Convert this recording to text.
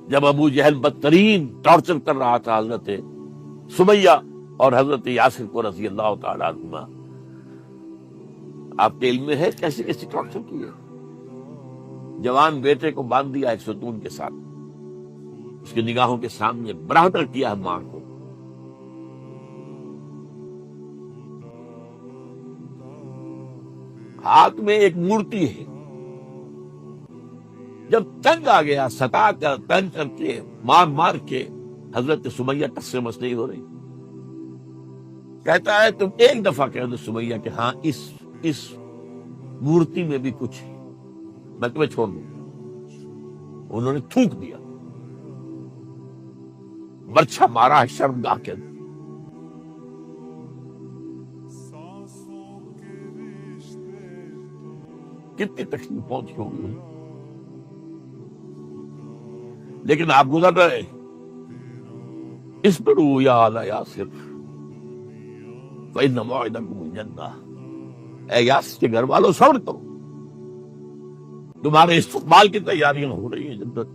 جب ابو جہل بدترین ٹارچر کر رہا تھا حضرت سمیہ اور حضرت یاسر کو رضی اللہ تعالیٰ عنہما، آپ کے علم میں ہے کیسے کیسے ٹارچر کیے؟ جوان بیٹے کو باندھ دیا ایک ستون کے ساتھ، اس کی نگاہوں کے سامنے برہدر کیا ہے ماں کو. ہاتھ میں ایک مورتی ہے، جب تنگ آ گیا ستا کر تنگ کر کے مار مار کے حضرت سمیہ ٹس سے مس نہیں ہو رہی. کہتا ہے تم ایک دفعہ کہہ دو سمیہ کہ ہاں اس مورتی میں بھی کچھ ہے، میں تمہیں چھوڑ دوں. انہوں نے تھوک دیا، برچھا مارا ہے شرمگاہ کے اندر. کتنی تکلیف پہنچی ہوگی، لیکن آپ گزر رہے. اصبروا یا آل یاسر فإن موعدکم الجنہ. اے یاسر کے گھر والوں صبر کرو، تمہارے استقبال کی تیاریاں ہو رہی ہیں جنت.